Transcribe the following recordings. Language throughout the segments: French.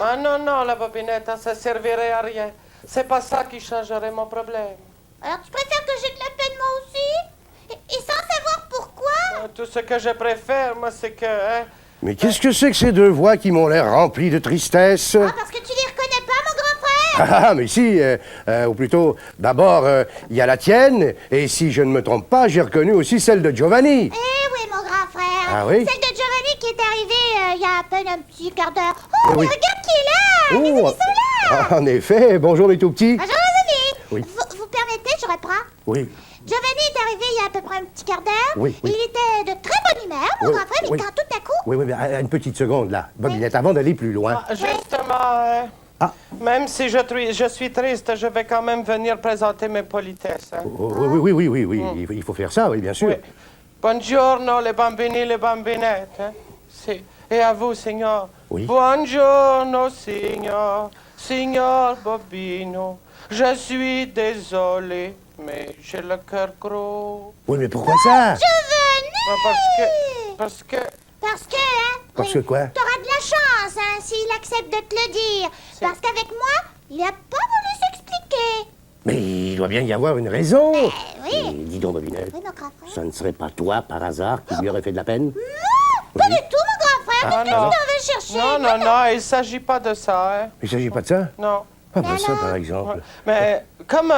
Ah non, non, la bobinette, ça servirait à rien. C'est pas ça qui changerait mon problème. Alors tu préfères que j'ai de la peine moi aussi et sans savoir pourquoi? Tout ce que je préfère, moi, c'est que... Hein, Mais qu'est-ce que c'est que ces deux voix qui m'ont l'air remplies de tristesse? Ah, parce que tu les reconnais pas, mon grand frère? Ah, mais si, ou plutôt, d'abord, il y a la tienne, et si je ne me trompe pas, j'ai reconnu aussi celle de Giovanni. Eh oui, mon grand frère. Ah oui? Celle de Giovanni qui est arrivée il y a à peine un petit quart d'heure. Oh, mais oui. regarde qui est là! Les amis sont là! Ah, en effet, bonjour les tout-petits. Bonjour, les amis! Oui. Vous permettez, je reprends? Oui. Giovanni est arrivé il y a à peu près un petit quart d'heure. Oui, oui. Il était de très bonne humeur, mon Oui, grand frère, mais oui. quand tout à coup... Oui, oui, mais une petite seconde, là. Bobinette, avant d'aller plus loin. justement, hein, Ah. même si je suis triste, je vais quand même venir présenter mes politesses. Hein. Oh, oui, il faut faire ça, oui, bien sûr. Oui. Buongiorno, les bambini, les bambinettes. Hein. Si. Et à vous, signor. Oui. Buongiorno, signor. Signor Bobino. Je suis désolé, mais j'ai le cœur gros. Oui, mais pourquoi ça? Giovanni! Parce que... Parce que, hein? Parce que quoi? T'auras de la chance, hein, s'il accepte de te le dire. Parce qu'avec moi, il a pas voulu s'expliquer. Mais il doit bien y avoir une raison. oui. Et dis donc, Bobinette, Oui, mon grand frère. ça ne serait pas toi, par hasard, qui lui aurait fait de la peine? Non, pas du tout, mon grand frère. Ah, Qu'est-ce que non. tu t'en veux chercher? Non, non, non, il ne s'agit pas de ça. Hein. Il s'agit pas de ça? Non. Ah, ben Mais ça, alors? par exemple. Ouais. Mais comme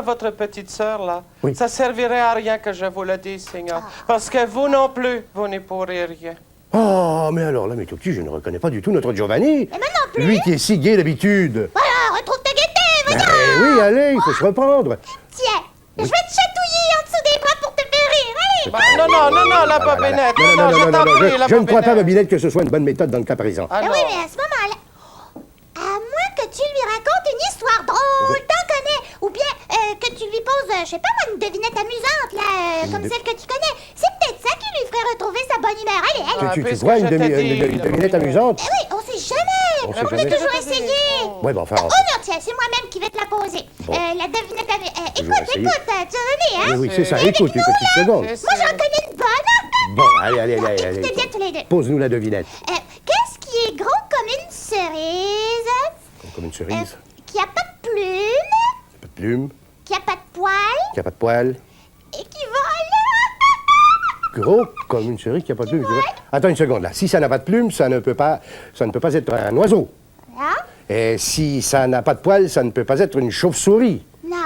votre petite sœur, là, Oui. ça servirait à rien que je vous le dise, Seigneur. Parce que vous non plus, vous n'y pourrez rien. Oh, mais alors là, mes tout petits, je ne reconnais pas du tout notre Giovanni. Mais moi non plus. Lui qui est si gai d'habitude. Voilà, retrouve ta gaieté, voyons. Eh oui, allez, il faut se reprendre. Tiens, je vais te chatouiller en dessous des bras pour te faire rire. Allez. Bah, non, non, non, non, la bobinette. Non, je t'en prie, la je ne crois pas, bobinette. Bobinette, que ce soit une bonne méthode dans le cas présent. Ah, Mais non. oui, mais à ce moment-là, à moins que tu lui racontes une histoire drôle, t'en connais, ou bien que tu lui poses, je sais pas moi, une devinette amusante, là, comme celle que tu connais. C'est peut-être ça qui lui ferait retrouver sa bonne humeur. Allez, allez. Ah, Tu puisque crois je une t'ai dit, devinette la amusante? Eh oui, on sait jamais. On sait On peut jamais. toujours essayer. Ouais, bon, enfin... Oh non, tiens, c'est moi-même qui vais te la poser. Bon. La devinette amusante. Je vais Écoute, essayer. écoute, Giovanni, hein. Oui, oui, c'est ça. C'est Écoute, une petite seconde. C'est- Moi, j'en connais une bonne. Bon, allez. Écoutez bien tous les deux. Pose-nous la devinette. Qu'est-ce qui est gros comme une cerise, Comme une cerise. qui a pas de plumes, Pas de plume, qui a pas de poils qui a pas de poils. et qui vole? Gros comme une cerise qui a pas de plume. Attends une seconde, là. Si ça n'a pas de plume, ça ne peut pas être un oiseau. Non, Et si ça n'a pas de poils, ça ne peut pas être une chauve-souris. non,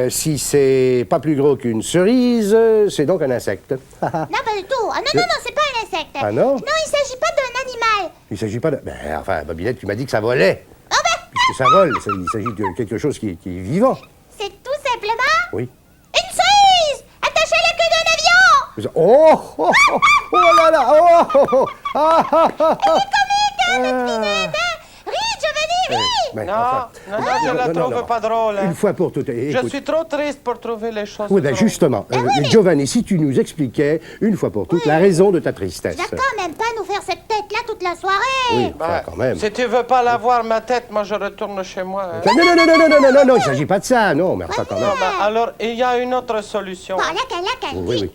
Si c'est pas plus gros qu'une cerise, c'est donc un insecte. non, pas du tout. Ah non, c'est pas un insecte. Ah non? Non, il s'agit pas d'un animal. Il s'agit pas de... Ben, enfin, Bobinette, tu m'as dit que ça volait. Oh ben, Puisque ça vole, il s'agit de quelque chose qui est vivant. c'est tout simplement Oui. une cerise attachée à la queue d'un avion. Oh là là, Ris, Giovanni, ris. Ben, Non, enfin, non, non, je la trouve pas drôle. hein. Une fois pour toutes, Je écoute. suis trop triste pour trouver les choses Oui, ben drôles. justement, Giovanni, si tu nous expliquais, une fois pour toutes, la raison de ta tristesse. Tu vas quand même pas nous faire cette tête-là toute la soirée. Oui, Ben, enfin, quand même. Si tu veux pas la voir, ma tête, moi, je retourne chez moi. hein. Non, il s'agit pas de ça, non, mais enfin, quand même. Non, ben, alors, il y a une autre solution. Bon, laquelle? Oui.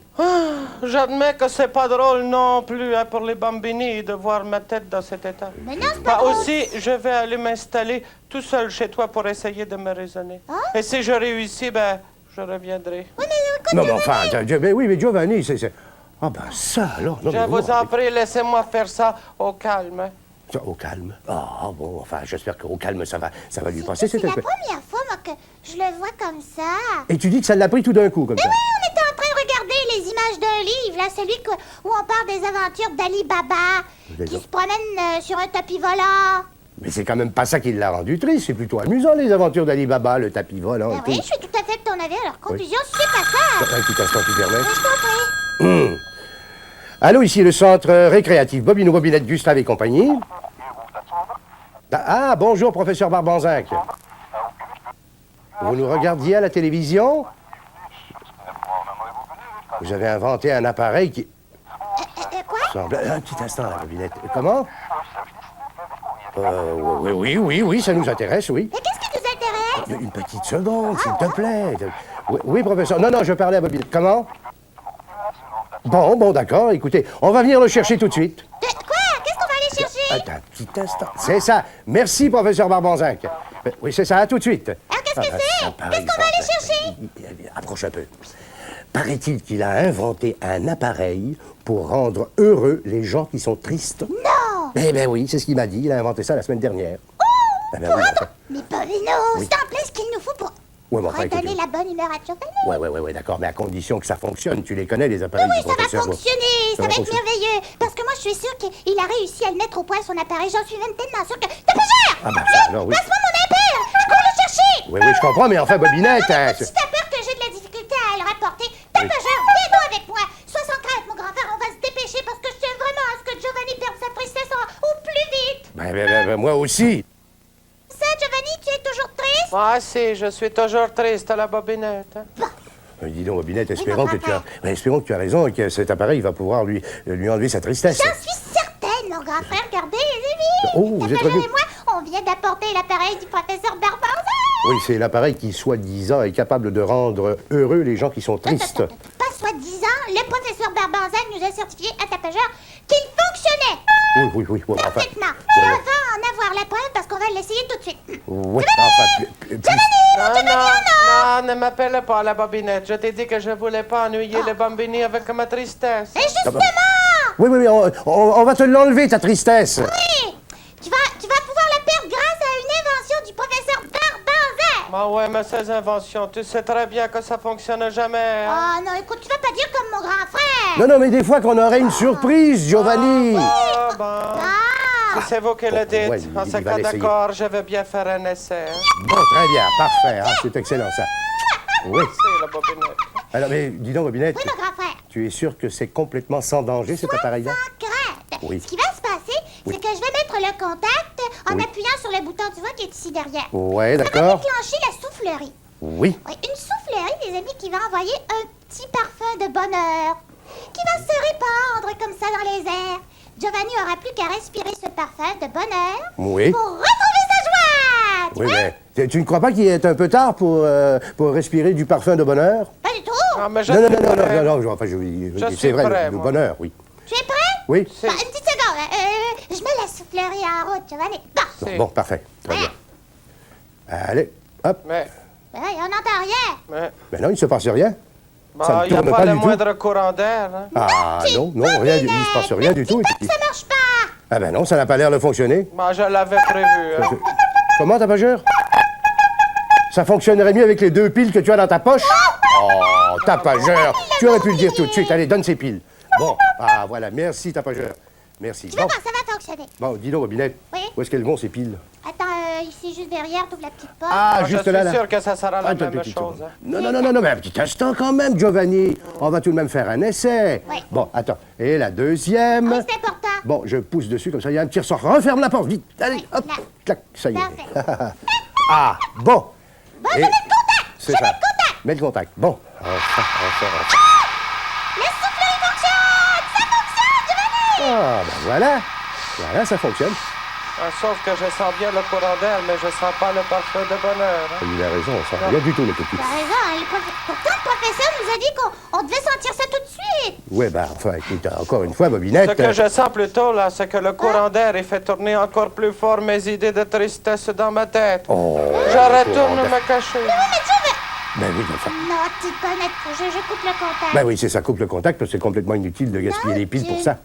J'admets que c'est pas drôle non plus hein, pour les bambini de voir ma tête dans cet état. Mais non, c'est pas Bah, drôle. aussi, je vais aller m'installer tout seul chez toi pour essayer de me raisonner. Et si je réussis, ben, je reviendrai. Oui, mais écoute, Non, mais enfin, oui, mais Giovanni, c'est... Ah ben ça, alors... Non, Je mais vous non, en prie, laissez-moi faire ça au calme. hein. Au calme. Ah, bon, enfin, j'espère qu'au calme, ça va lui passer, c'est cette la espèce... première fois, moi, que je le vois comme ça. Et tu dis que ça l'a pris tout d'un coup, comme ça. Oui, on était en train de regarder les images d'un livre, là, où on parle des aventures d'Ali Baba, qui se promène sur un tapis volant. Mais c'est quand même pas ça qui l'a rendu triste. C'est plutôt amusant, les aventures d'Ali Baba, le tapis volant. Ben oui, je suis tout à fait de ton avis. Alors, conclusion, c'est pas ça. Un petit instant, tu permets. Ben, je t'en prie. Allô, ici le centre récréatif Bobino Bobinette Gustave et compagnie. Ah, bonjour, professeur Barbanzac. Vous nous regardiez à la télévision? Vous avez inventé un appareil qui Quoi? semble... Un petit instant, la Bobinette. Comment? Oui, ça nous intéresse, oui. Mais qu'est-ce qui nous intéresse? Une petite seconde, s'il te plaît. Oui, professeur. Non, je parlais à Bobinette. Comment? Bon, d'accord. Écoutez, on va venir le chercher tout de suite. Quoi? Qu'est-ce qu'on va aller chercher? Attends, un petit instant. C'est ça. Merci, professeur Barbanzac. Oui, c'est ça. À tout de suite. Alors, qu'est-ce que c'est? Qu'est-ce qu'on va aller chercher? Approche un peu. Paraît-il qu'il a inventé un appareil pour rendre heureux les gens qui sont tristes. Non! Eh bien oui, c'est ce qu'il m'a dit. Il a inventé ça la semaine dernière. Oh! Eh ben Pour oui, rendre... Mais Bobino, c'est en plein ce qu'il nous faut pour Ouais, mais enfin, redonner écoute, la bonne humeur à Giovanni. Ouais, d'accord, mais à condition que ça fonctionne. Tu les connais, les Mais appareils oui, du ça va professeur. fonctionner, ça va être fonctionner. merveilleux. Parce que moi, je suis sûre qu'il a réussi à le mettre au point, son appareil. J'en suis même tellement sûre que... T'as pas cher! Ah ben ça, alors oui. Passe-moi mon appel! Je cours le chercher! Oui, je comprends, mais enfin, Bobinette... hein, Si t'as peur que j'ai de la difficulté à le rapporter, t'as pas cher, viens-toi avec moi! Sois sans crainte, mon grand frère, on va se dépêcher parce que je tiens vraiment à ce que Giovanni perde sa tristesse au plus vite! moi aussi. Ça, Giovanni, tu es toujours triste? Ah, si, je suis toujours triste, la Bobinette. Hein. Dis donc, Bobinette, mon espérons que tu as raison et que cet appareil va pouvoir lui enlever sa tristesse. J'en suis certaine, mon grand frère. Regardez, les amis! Oh, vous êtes Tapageur revenu. et moi, on vient d'apporter l'appareil du professeur Barbanza! Oui, c'est l'appareil qui, soi-disant, est capable de rendre heureux les gens qui sont tristes. Pas soi-disant, le professeur Barbanza nous a certifié à Tapageur qu'il fonctionnait! Oui, bon, enfin... Parfaitement. Je vais en avoir la preuve parce qu'on va l'essayer tout de suite. Oui, enfin... Non, ne m'appelle pas la Bobinette. Je t'ai dit que je voulais pas ennuyer le bambini avec ma tristesse. Et justement! Oui, on va te l'enlever, ta tristesse. Oui! Tu vas pouvoir la perdre grâce à une invention du professeur Barbanza! Ah ouais, mais ces inventions, tu sais très bien que ça fonctionne jamais. Hein? Oh non, écoute, tu vas pas dire comme mon grand frère! Non, mais des fois qu'on aurait une surprise, Giovanni. Ah, bon. Ah! Si c'est vous qui le dites. ouais, En il ce va cas, l'essayer. d'accord, je veux bien faire un essai. Hein. Bon, très bien, parfait. Ah, c'est excellent, ça. Oui. C'est la Bobinette. Alors, mais dis donc, Bobinette, Oui, mon grand frère. tu es sûr que c'est complètement sans danger, cet appareil-là? Sans crainte. Oui. Ce qui va se passer, c'est que je vais mettre le contact en appuyant sur le bouton, tu vois, qui est ici derrière. Ouais, Ça va d'accord. déclencher la soufflerie. Oui. Oui, une soufflerie, les amis, qui va envoyer un petit parfum de bonheur qui va se répandre comme ça dans les airs. Giovanni aura plus qu'à respirer ce parfum de bonheur Oui. pour retrouver sa joie. Tu Oui, vois? mais tu ne crois pas qu'il est un peu tard pour respirer du parfum de bonheur? Pas du tout. Ah, mais je Non, suis prêt. enfin, Je c'est suis vrai, prêt, le moi. bonheur, oui. Tu es prêt? Oui. C'est- Bon, une petite seconde. Je mets la soufflerie en route, Giovanni. Bon. C'est- Bon, parfait. Très bien. Allez, hop. Mais, Ben, on n'entend rien. Mais non, il ne se passe rien. Ça ne il n'y a tourne pas pas le du tout. moindre courant d'air. Hein. Ah, non, rien, il ne se passe rien du tout. Dis pas que ça marche pas. Ah ben non, ça n'a pas l'air de fonctionner. Je l'avais prévu. Hein. Comment, tapageur? Ça fonctionnerait mieux avec les 2 piles que tu as dans ta poche? Oh, tapageur! Tu aurais pu le dire tout de suite. Allez, donne ces piles. Bon, voilà. Merci, tapageur. Merci. Tu vas voir, ça va fonctionner. Bon, dis donc, Bobinette. Oui? Où est-ce qu'elles vont, ces piles? Attends, ici, juste derrière, t'ouvres la petite porte. Ah, Je juste suis là, là. sûr que ça sera la Attends, même petite chose. seconde. Hein. Non, mais un petit instant quand même, Giovanni. On va tout de même faire un essai. Oui. Bon, attends. Et la deuxième. Oui, c'est important. Bon, je pousse dessus, comme ça, il y a un petit ressort. Referme la porte, vite. Allez, hop, là. clac, ça y est. Parfait. Ah, bon. Bon, Et- je vais mettre contact. C'est ça. Mets le contact. Bon. Enfin. La soufflerie fonctionne. Ça fonctionne, Giovanni. Ah, ben voilà. Voilà, ça fonctionne. Sauf que je sens bien le courant d'air, mais je sens pas le parfum de bonheur. Hein. Il a raison, on sent rien du tout, le petit. T'as raison, hein, pourtant le professeur nous a dit qu'on devait sentir ça tout de suite. Ouais, ben, enfin, écoute, encore une fois, Bobinette. Ce que je sens plutôt, là, c'est que le courant d'air, il fait tourner encore plus fort mes idées de tristesse dans ma tête. Oh, Je retourne courant d'air. me cacher. Ben oui, enfin. Non, petite bonnette, je coupe le contact. Ben oui, c'est ça, coupe le contact, parce que c'est complètement inutile de gaspiller les piles pour ça.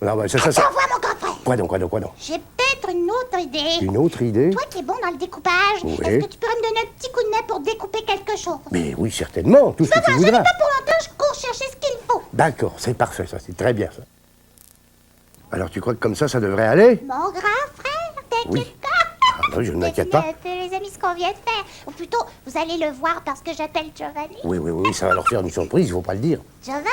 Non, ben ça. Attends, vois, mon grand frère. Quoi donc? J'ai peut-être une autre idée. Une autre idée? Toi qui es bon dans le découpage, Oui. est-ce que tu pourrais me donner un petit coup de main pour découper quelque chose? Mais oui, certainement, tout ce que tu Enfin, je n'ai voudras. pas pour longtemps, je cours chercher ce qu'il D'accord, c'est parfait, ça, c'est très bien, ça. Alors, tu crois que comme ça devrait aller? Mon grand frère, t'inquiète Oui. pas. Ah, non, je ne m'inquiète pas. Les amis, ce qu'on vient de faire. Ou plutôt, vous allez le voir parce que j'appelle Giovanni. Oui, ça va leur faire une surprise, il faut pas le dire. Giovanni!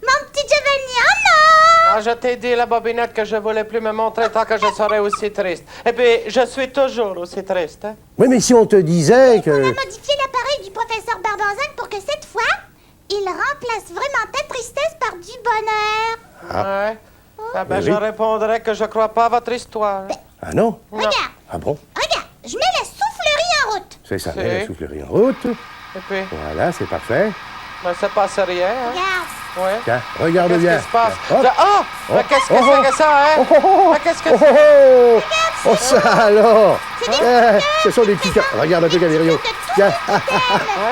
Mon petit Giovanni, oh non! Ah, je t'ai dit, la bobinette, que je voulais plus me montrer tant que je serais aussi triste. Et puis, je suis toujours aussi triste, hein? Oui, mais si on te disait que... On a modifié l'appareil du professeur Barbanzac pour que cette fois, il remplace vraiment ta tristesse par du bonheur. Ouais. Ah ben, Oui, je oui. répondrai que je crois pas à votre histoire. Ah non? Regarde, Ah bon? regarde, je mets la soufflerie en route. C'est ça, C'est- mets la soufflerie en route. Et puis, Voilà, c'est parfait. ben, ça passe rien, hein? Regarde. Ouais. Tiens, regarde Qu'est-ce bien. qui se passe? Hop. Oh! Mais qu'est-ce que Oh, c'est oh. que ça, hein? Oh, oh, oh. Mais qu'est-ce que Oh, c'est? oh, oh. Oh, ça alors! C'est des Ce sont des petits cœurs. Regarde un peu, Gavirio. Tiens,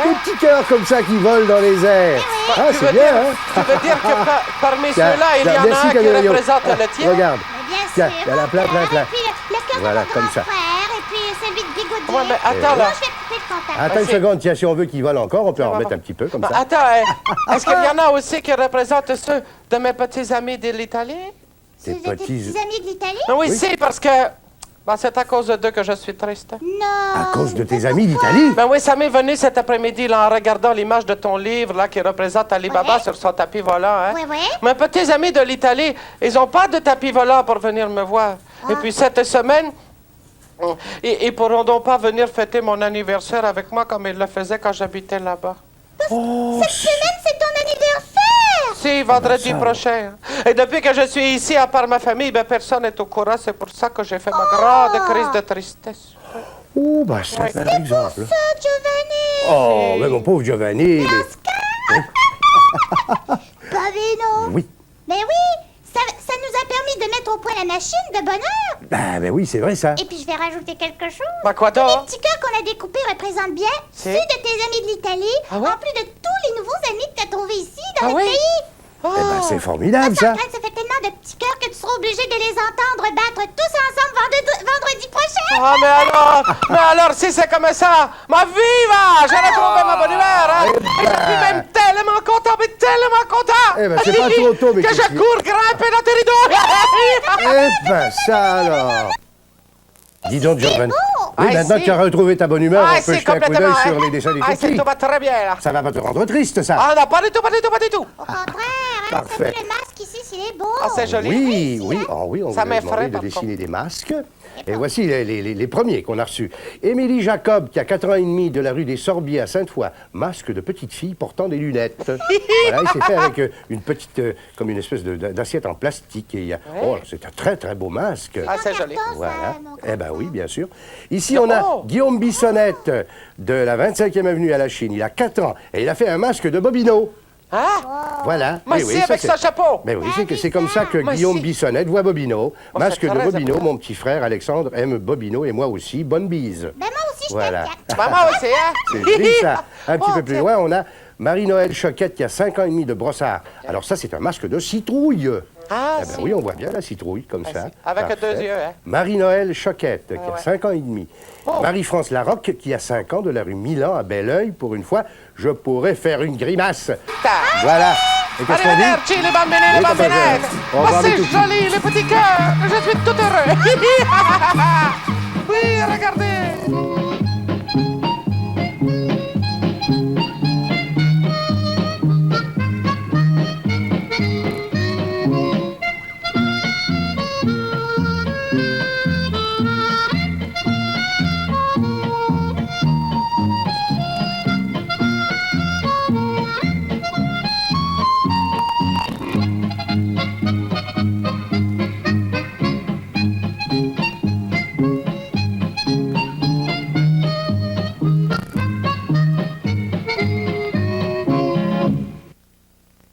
des petits cœurs comme ça qui volent dans les airs. Ah, Tu c'est veux bien, dire, hein? tu veux dire que parmi Tiens, ceux-là, il y tiens, en a merci, Ah, un qui Gavirio. représente le tien? Regarde. Mais bien Tiens, sûr, il y en a mon plein, frère, plein. Et puis le cœur Voilà, de mon comme grand ça. frère, et puis celui de Bigodier. Ouais, mais attends, là. Moi, je vais couper le contact. Attends une c'est- seconde, tiens, si on veut qu'ils volent encore, on peut en remettre un petit peu, comme Ben, ça. attends, hein, est-ce qu'il y en a aussi qui représentent ceux de mes petits amis de l'Italie? C'est Des des petits- petits amis de l'Italie? Non, oui, si, parce que ben, c'est à cause d'eux que je suis triste. Non. À cause de tes amis d'Italie? Ben oui, ça m'est venu cet après-midi là, en regardant l'image de ton livre là, qui représente Alibaba Ouais. sur son tapis volant. Hein. Ouais, ouais. Mes petits amis de l'Italie, ils n'ont pas de tapis volant pour venir me voir. Et puis cette semaine, ils pourront donc pas venir fêter mon anniversaire avec moi comme ils le faisaient quand j'habitais là-bas. Cette semaine, c'est ton anniversaire! Si, vendredi ça, prochain. Et depuis que je suis ici, à part ma famille, ben, personne n'est au courant. C'est pour ça que j'ai fait ma grande crise de tristesse. Oh, bah ça, par exemple. Ça, Giovanni! Oh, mais mon pauvre Giovanni. Bavino! Oui. Mais oui! Ça nous a permis de mettre au point la machine de bonheur! Ah, ben oui, c'est vrai, ça. Et puis, je vais rajouter quelque chose. Ben, quoi Les donc? petits cœurs qu'on a découpés représentent bien C'est? ceux de tes amis de l'Italie, Ah ouais? en plus de tous les nouveaux amis que tu as trouvés ici, dans Ah notre oui? pays. Oh. Eh ben, c'est formidable, ça. Ça fait tellement de petits cœurs que tu seras obligé de les entendre battre tous ensemble vendredi prochain. Ah, mais alors, si c'est comme ça, ma vie va! J'ai retrouvé ma bonne humeur, hein? Et je suis même tellement content, mais tellement content! Eh ben, c'est pas trop tôt, mais que qu'est-ce je qui- cours grimper dans tes rideaux! Eh ben, ça alors. Dis donc, Giovanni. beau. Oui, Ah, maintenant si. que tu as retrouvé ta bonne humeur, Ah, on peut c'est jeter un coup d'œil complètement, sur hein? les dessins des Ah, c'est cookies. tout va très bien, là. Ça va pas te rendre triste, ça. Ah, non, pas du tout, pas du tout, pas du tout. Au contraire, hein, Parfait. t'as vu le masque ici, s'il est beau. Ah, c'est joli. Oui, oui, oh, oui, on Ça vous a m'effraie, demandé de par dessiner des masques. Et voici les premiers qu'on a reçus. Émilie Jacob, qui a 4 ans et demi, de la rue des Sorbiers à Sainte-Foy. Masque de petite fille portant des lunettes. Voilà, il s'est fait avec une petite, comme une espèce d'assiette en plastique. Et il y a- Oh, c'est un très, très beau masque. Ah, c'est joli. Carton, ça, Voilà. mon grand Eh ben oui, bien sûr. Ici, on a Oh. Guillaume Bissonnette de la 25e avenue à la Chine. Il a 4 ans et il a fait un masque de Bobino. Ah, Voilà. moi Eh aussi, oui, avec c'est- son chapeau. Ben oui, c'est comme ça que Moi Guillaume aussi. Bissonnette voit Bobino. Oh, Masque c'est de très Bobino, important. mon petit frère Alexandre aime Bobino et moi aussi. Bonne bise. Ben, moi aussi, je Voilà. t'aime bien. Ben, moi aussi, hein? C'est joli, ça. Un petit Oh, peu plus tiens. loin, on a Marie-Noël Choquette qui a 5 ans et demi de brossard. Alors ça, c'est un masque de citrouille. Ah, Eh ben oui, on voit bien la citrouille comme Ah, ça. si. Avec Parfait. 2 yeux, hein? Marie-Noël Choquette, qui a ouais. 5 ans et demi. Oh. Marie-France Larocque, qui a 5 ans, de la rue Milan à Belleuil. Pour une fois, je pourrais faire une grimace. Voilà. Et qu'est-ce qu'on dit? Arrivederci, les bambini, les Oui, papa, bambinettes. au revoir, Oh, mes c'est tout petits. joli, les petits cœurs. Je suis tout heureux. Oui, regardez.